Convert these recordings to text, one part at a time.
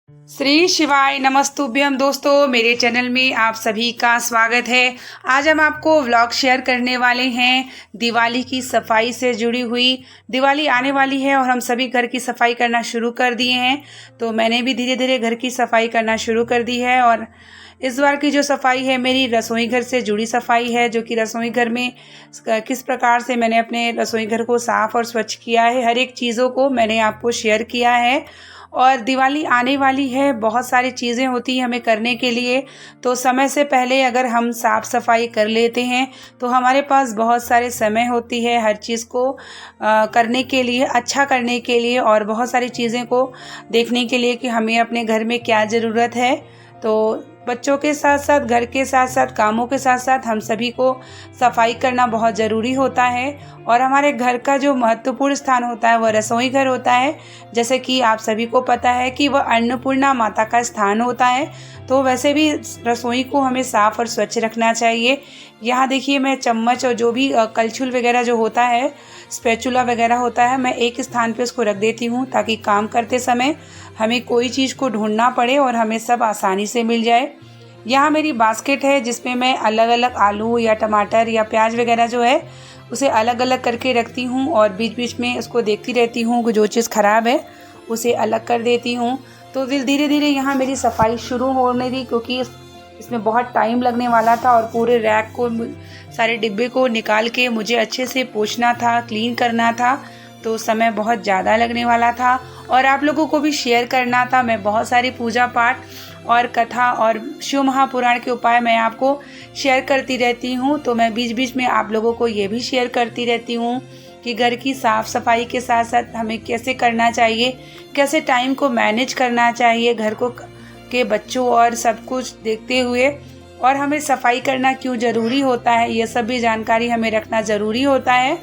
श्री शिवाय नमस्तुभ्यम। दोस्तों, मेरे चैनल में आप सभी का स्वागत है। आज हम आपको व्लॉग शेयर करने वाले हैं दिवाली की सफाई से जुड़ी हुई। दिवाली आने वाली है और हम सभी घर की सफाई करना शुरू कर दिए हैं। तो मैंने भी धीरे धीरे घर की सफाई करना शुरू कर दी है। और इस बार की जो सफाई है मेरी रसोई घर से जुड़ी सफाई है, जो कि रसोई घर में किस प्रकार से मैंने अपने रसोई घर को साफ़ और स्वच्छ किया है, हर एक चीज़ों को मैंने आपको शेयर किया है। और दिवाली आने वाली है, बहुत सारी चीज़ें होती हैं हमें करने के लिए। तो समय से पहले अगर हम साफ़ सफाई कर लेते हैं तो हमारे पास बहुत सारे समय होती है हर चीज़ को करने के लिए, अच्छा करने के लिए, और बहुत सारी चीज़ें को देखने के लिए कि हमें अपने घर में क्या ज़रूरत है। तो बच्चों के साथ साथ, घर के साथ साथ, कामों के साथ साथ हम सभी को सफाई करना बहुत ज़रूरी होता है। और हमारे घर का जो महत्वपूर्ण स्थान होता है वह रसोई घर होता है। जैसे कि आप सभी को पता है कि वह अन्नपूर्णा माता का स्थान होता है। तो वैसे भी रसोई को हमें साफ़ और स्वच्छ रखना चाहिए। यहाँ देखिए, मैं चम्मच और जो भी कलछुल वगैरह जो होता है, स्पैचुला वगैरह होता है, मैं एक स्थान पे उसको रख देती हूँ ताकि काम करते समय हमें कोई चीज़ को ढूंढना पड़े और हमें सब आसानी से मिल जाए। यहाँ मेरी बास्केट है जिसमें मैं अलग अलग आलू या टमाटर या प्याज वगैरह जो है उसे अलग अलग करके रखती हूँ, और बीच बीच में उसको देखती रहती हूँ कि जो चीज़ ख़राब है उसे अलग कर देती हूँ। तो धीरे धीरे यहाँ मेरी सफाई शुरू होने दी, क्योंकि इसमें बहुत टाइम लगने वाला था और पूरे रैक को, सारे डिब्बे को निकाल के मुझे अच्छे से पोंछना था, क्लीन करना था। तो समय बहुत ज़्यादा लगने वाला था और आप लोगों को भी शेयर करना था। मैं बहुत सारी पूजा पाठ और कथा और शिव महापुराण के उपाय मैं आपको शेयर करती रहती हूँ। तो मैं बीच बीच में आप लोगों को ये भी शेयर करती रहती हूँ कि घर की साफ़ सफाई के साथ साथ हमें कैसे करना चाहिए, कैसे टाइम को मैनेज करना चाहिए, घर को के बच्चों और सब कुछ देखते हुए, और हमें सफाई करना क्यों ज़रूरी होता है, ये सब भी जानकारी हमें रखना ज़रूरी होता है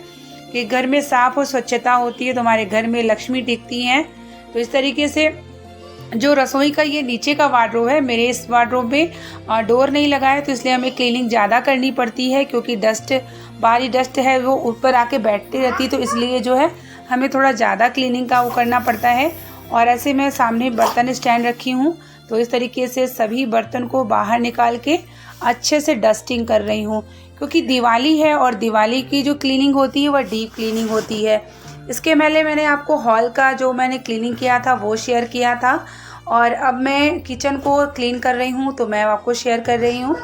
कि घर में साफ़ और स्वच्छता होती है तो हमारे घर में लक्ष्मी टिकती हैं। तो इस तरीके से जो रसोई का ये नीचे का वार्डरोब है, मेरे इस वार्डरोब में डोर नहीं लगा है, तो इसलिए हमें क्लीनिंग ज़्यादा करनी पड़ती है, क्योंकि डस्ट, बाहरी डस्ट है वो ऊपर आके बैठती रहती है। तो इसलिए जो है हमें थोड़ा ज़्यादा क्लीनिंग का वो करना पड़ता है। और ऐसे मैं सामने बर्तन स्टैंड रखी हूँ, तो इस तरीके से सभी बर्तन को बाहर निकाल के अच्छे से डस्टिंग कर रही हूँ, क्योंकि दिवाली है और दिवाली की जो क्लीनिंग होती है वह डीप क्लीनिंग होती है। इसके पहले मैंने आपको हॉल का जो मैंने क्लीनिंग किया था वो शेयर किया था, और अब मैं किचन को क्लीन कर रही हूँ तो मैं आपको शेयर कर रही हूँ।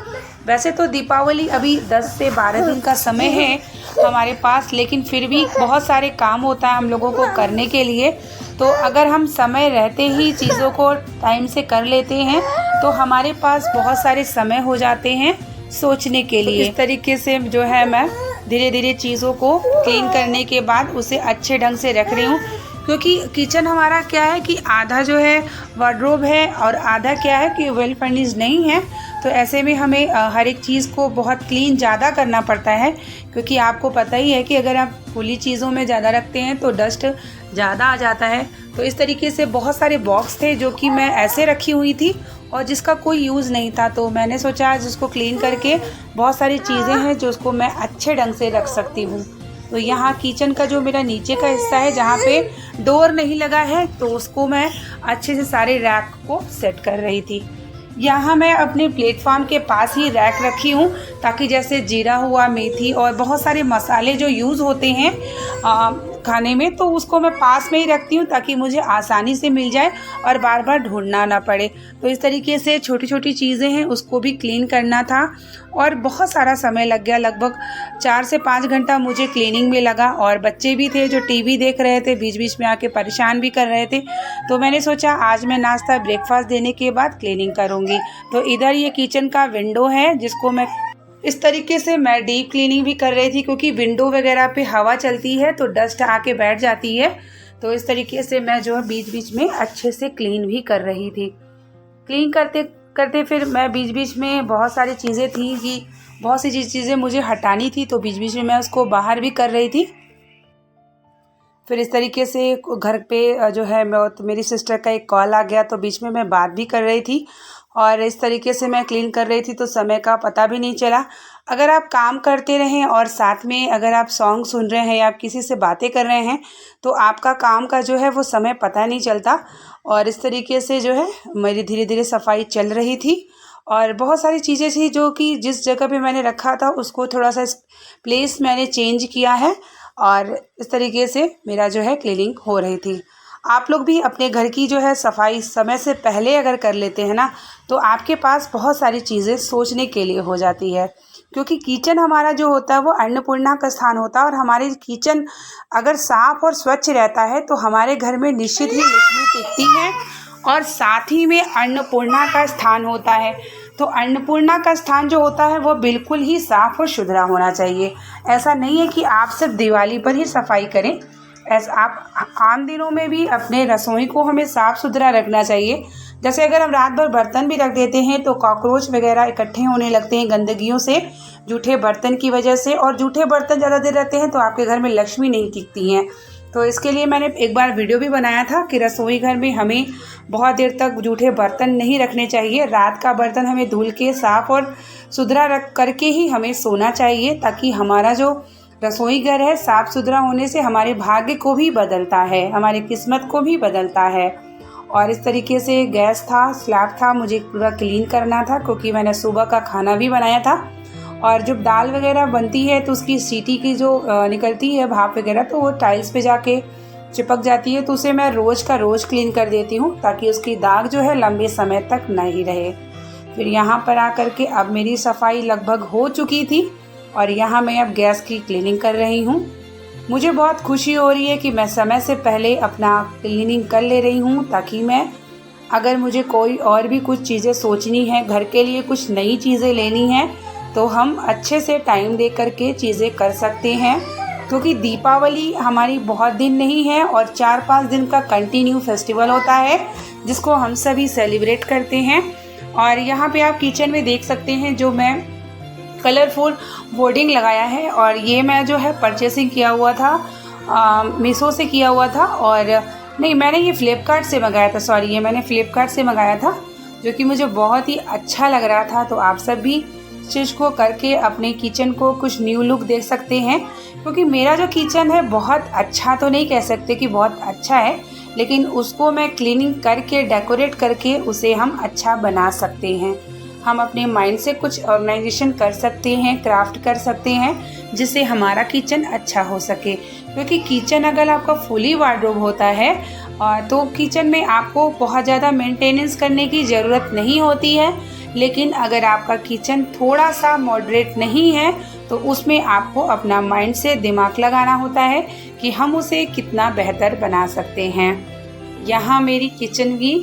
वैसे तो दीपावली अभी 10 से 12 दिन का समय है हमारे पास, लेकिन फिर भी बहुत सारे काम होता है हम लोगों को करने के लिए। तो अगर हम समय रहते ही चीज़ों को टाइम से कर लेते हैं तो हमारे पास बहुत सारे समय हो जाते हैं सोचने के लिए। इस तरीके से जो है मैं धीरे धीरे चीज़ों को क्लीन करने के बाद उसे अच्छे ढंग से रख रही हूँ, क्योंकि किचन हमारा क्या है कि आधा जो है वार्डरोब है और आधा क्या है कि वेल फर्निश्ड नहीं है। तो ऐसे में हमें हर एक चीज़ को बहुत क्लीन ज़्यादा करना पड़ता है, क्योंकि आपको पता ही है कि अगर आप खुली चीज़ों में ज़्यादा रखते हैं तो डस्ट ज़्यादा आ जाता है। तो इस तरीके से बहुत सारे बॉक्स थे जो कि मैं ऐसे रखी हुई थी और जिसका कोई यूज़ नहीं था, तो मैंने सोचा आज उसको क्लीन करके बहुत सारी चीज़ें हैं जो उसको मैं अच्छे ढंग से रख सकती हूँ। तो यहाँ किचन का जो मेरा नीचे का हिस्सा है जहाँ पे डोर नहीं लगा है, तो उसको मैं अच्छे से सारे रैक को सेट कर रही थी। यहाँ मैं अपने प्लेटफॉर्म के पास ही रैक रखी हूँ, ताकि जैसे जीरा हुआ, मेथी और बहुत सारे मसाले जो यूज़ होते हैं खाने में, तो उसको मैं पास में ही रखती हूँ ताकि मुझे आसानी से मिल जाए और बार बार ढूंढना ना पड़े। तो इस तरीके से छोटी छोटी चीज़ें हैं उसको भी क्लीन करना था और बहुत सारा समय लग गया, लगभग 4 से 5 घंटा मुझे क्लीनिंग में लगा। और बच्चे भी थे जो टीवी देख रहे थे, बीच बीच में आके परेशान भी कर रहे थे। तो मैंने सोचा आज मैं नाश्ता ब्रेकफास्ट देने के बाद क्लीनिंग करूँगी। तो इधर ये किचन का विंडो है जिसको मैं इस तरीके से मैं डीप क्लीनिंग भी कर रही थी, क्योंकि विंडो वगैरह पे हवा चलती है तो डस्ट आके बैठ जाती है। तो इस तरीके से मैं जो है बीच बीच में अच्छे से क्लीन भी कर रही थी। क्लीन करते करते फिर मैं बीच बीच में बहुत सारी चीज़ें थी कि बहुत सी चीज़ें मुझे हटानी थी, तो बीच बीच में मैं उसको बाहर भी कर रही थी। फिर इस तरीके से घर पे जो है मेरी सिस्टर का एक कॉल आ गया, तो बीच में मैं बात भी कर रही थी और इस तरीके से मैं क्लीन कर रही थी तो समय का पता भी नहीं चला। अगर आप काम करते रहें और साथ में अगर आप सॉन्ग सुन रहे हैं या आप किसी से बातें कर रहे हैं तो आपका काम का जो है वो समय पता नहीं चलता। और इस तरीके से जो है मेरी धीरे धीरे सफाई चल रही थी और बहुत सारी चीज़ें थी जो कि जिस जगह पे मैंने रखा था उसको थोड़ा सा प्लेस मैंने चेंज किया है और इस तरीके से मेरा जो है क्लीनिंग हो रही थी। आप लोग भी अपने घर की जो है सफाई समय से पहले अगर कर लेते हैं ना तो आपके पास बहुत सारी चीज़ें सोचने के लिए हो जाती है, क्योंकि किचन हमारा जो होता है वो अन्नपूर्णा का स्थान होता है और हमारे किचन अगर साफ और स्वच्छ रहता है तो हमारे घर में निश्चित ही लक्ष्मी टिकती है और साथ ही में अन्नपूर्णा का स्थान होता है। तो अन्नपूर्णा का स्थान जो होता है वो बिल्कुल ही साफ और सुथरा होना चाहिए। ऐसा नहीं है कि आप सिर्फ दिवाली पर ही सफाई करें, ऐसा आप आम दिनों में भी अपने रसोई को हमें साफ़ सुथरा रखना चाहिए। जैसे अगर हम रात भर बर्तन भी रख देते हैं तो कॉकरोच वगैरह इकट्ठे होने लगते हैं गंदगियों से, जूठे बर्तन की वजह से, और जूठे बर्तन ज़्यादा देर रहते हैं तो आपके घर में लक्ष्मी नहीं टिकती हैं। तो इसके लिए मैंने एक बार वीडियो भी बनाया था कि रसोई घर में हमें बहुत देर तक जूठे बर्तन नहीं रखने चाहिए। रात का बर्तन हमें धुल के साफ़ और सुथरा रख करके ही हमें सोना चाहिए, ताकि हमारा जो रसोई घर है साफ़ सुथरा होने से हमारे भाग्य को भी बदलता है, हमारी किस्मत को भी बदलता है। और इस तरीके से गैस था, स्लैब था, मुझे पूरा क्लीन करना था क्योंकि मैंने सुबह का खाना भी बनाया था। और जब दाल वगैरह बनती है तो उसकी सीटी की जो निकलती है भाप वगैरह तो वो टाइल्स पे जाके चिपक जाती है, तो उसे मैं रोज़ का रोज़ क्लीन कर देती हूँ ताकि उसकी दाग जो है लंबे समय तक नहीं रहे। फिर यहाँ पर आकर के अब मेरी सफाई लगभग हो चुकी थी और यहाँ मैं अब गैस की क्लीनिंग कर रही हूँ। मुझे बहुत खुशी हो रही है कि मैं समय से पहले अपना क्लीनिंग कर ले रही हूँ, ताकि मैं अगर मुझे कोई और भी कुछ चीज़ें सोचनी है, घर के लिए कुछ नई चीज़ें लेनी हैं, तो हम अच्छे से टाइम दे करके चीज़ें कर सकते हैं। क्योंकि दीपावली हमारी बहुत दिन नहीं है और 4-5 दिन का कंटिन्यू फेस्टिवल होता है जिसको हम सभी सेलिब्रेट करते हैं। और यहाँ पे आप किचन में देख सकते हैं जो मैं कलरफुल बोर्डिंग लगाया है, और ये मैं जो है परचेसिंग किया हुआ था, मीशो से किया हुआ था, और नहीं मैंने ये फ्लिपकार्ट से मंगाया था, सॉरी ये मैंने फ्लिपकार्ट से मंगाया था, जो कि मुझे बहुत ही अच्छा लग रहा था। तो आप सब भी इस चीज़ को करके अपने किचन को कुछ न्यू लुक दे सकते हैं, क्योंकि मेरा जो किचन है बहुत अच्छा तो नहीं कह सकते कि बहुत अच्छा है, लेकिन उसको मैं क्लीनिंग करके डेकोरेट करके उसे हम अच्छा बना सकते हैं। हम अपने माइंड से कुछ ऑर्गेनाइजेशन कर सकते हैं, क्राफ्ट कर सकते हैं, जिससे हमारा किचन अच्छा हो सके। क्योंकि किचन अगर आपका फुली वार्डरोब होता है तो किचन में आपको बहुत ज़्यादा मेंटेनेंस करने की ज़रूरत नहीं होती है। लेकिन अगर आपका किचन थोड़ा सा मॉडरेट नहीं है तो उसमें आपको अपना माइंड से दिमाग लगाना होता है कि हम उसे कितना बेहतर बना सकते हैं। यहाँ मेरी किचन की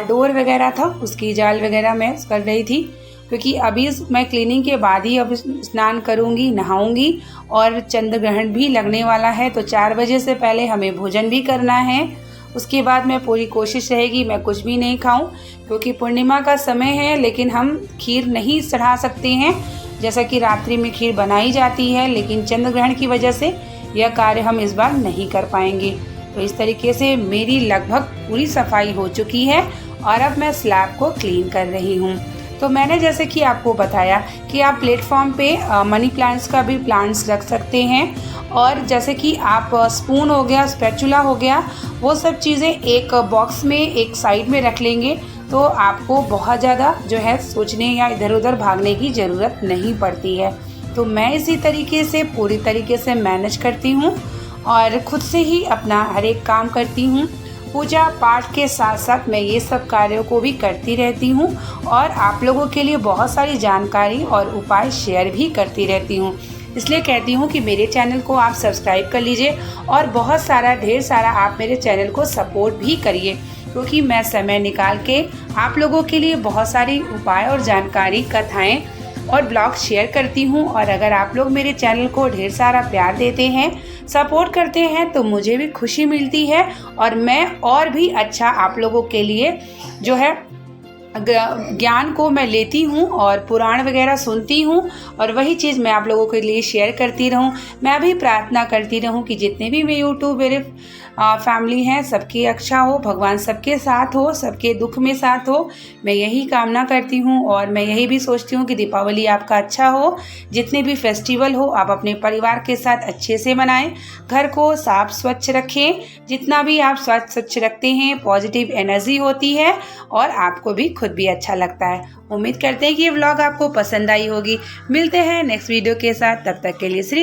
डोर वगैरह था, उसकी जाल वगैरह मैं कर रही थी, क्योंकि अभी मैं क्लीनिंग के बाद ही अब स्नान करूँगी, नहाऊँगी, और चंद्र ग्रहण भी लगने वाला है तो 4 बजे से पहले हमें भोजन भी करना है। उसके बाद मैं पूरी कोशिश रहेगी मैं कुछ भी नहीं खाऊं, क्योंकि पूर्णिमा का समय है, लेकिन हम खीर नहीं चढ़ा सकते हैं, जैसा कि रात्रि में खीर बनाई जाती है, लेकिन चंद्र ग्रहण की वजह से यह कार्य हम इस बार नहीं कर पाएंगे। तो इस तरीके से मेरी लगभग पूरी सफाई हो चुकी है और अब मैं स्लैब को क्लीन कर रही हूँ। तो मैंने जैसे कि आपको बताया कि आप प्लेटफॉर्म पे मनी प्लांट्स का भी प्लांट्स रख सकते हैं, और जैसे कि आप स्पून हो गया, स्पैचुला हो गया, वो सब चीज़ें एक बॉक्स में एक साइड में रख लेंगे तो आपको बहुत ज़्यादा जो है सोचने या इधर उधर भागने की ज़रूरत नहीं पड़ती है। तो मैं इसी तरीके से पूरी तरीके से मैनेज करती हूँ और खुद से ही अपना हर एक काम करती हूँ। पूजा पाठ के साथ साथ मैं ये सब कार्यों को भी करती रहती हूँ और आप लोगों के लिए बहुत सारी जानकारी और उपाय शेयर भी करती रहती हूँ। इसलिए कहती हूँ कि मेरे चैनल को आप सब्सक्राइब कर लीजिए और बहुत सारा ढेर सारा आप मेरे चैनल को सपोर्ट भी करिए, क्योंकि मैं समय निकाल के आप लोगों के लिए बहुत सारी उपाय और जानकारी, कथाएँ और ब्लॉग शेयर करती हूँ। और अगर आप लोग मेरे चैनल को ढेर सारा प्यार देते हैं, सपोर्ट करते हैं, तो मुझे भी खुशी मिलती है और मैं और भी अच्छा आप लोगों के लिए जो है ज्ञान को मैं लेती हूँ और पुराण वगैरह सुनती हूँ और वही चीज़ मैं आप लोगों के लिए शेयर करती रहूँ। मैं भी प्रार्थना करती रहूँ कि जितने भी मेरे यूट्यूब मेरे फैमिली हैं सबकी अच्छा हो, भगवान सबके साथ हो, सबके दुख में साथ हो। मैं यही कामना करती हूँ और मैं यही भी सोचती हूँ कि दीपावली आपका अच्छा हो। जितने भी फेस्टिवल हो आप अपने परिवार के साथ अच्छे से मनाएं, घर को साफ स्वच्छ रखें। जितना भी आप स्वच्छ रखते हैं पॉजिटिव एनर्जी होती है और आपको भी खुद भी अच्छा लगता है। उम्मीद करते हैं कि ये व्लॉग आपको पसंद आई होगी। मिलते हैं नेक्स्ट वीडियो के साथ, तब तक के लिए श्री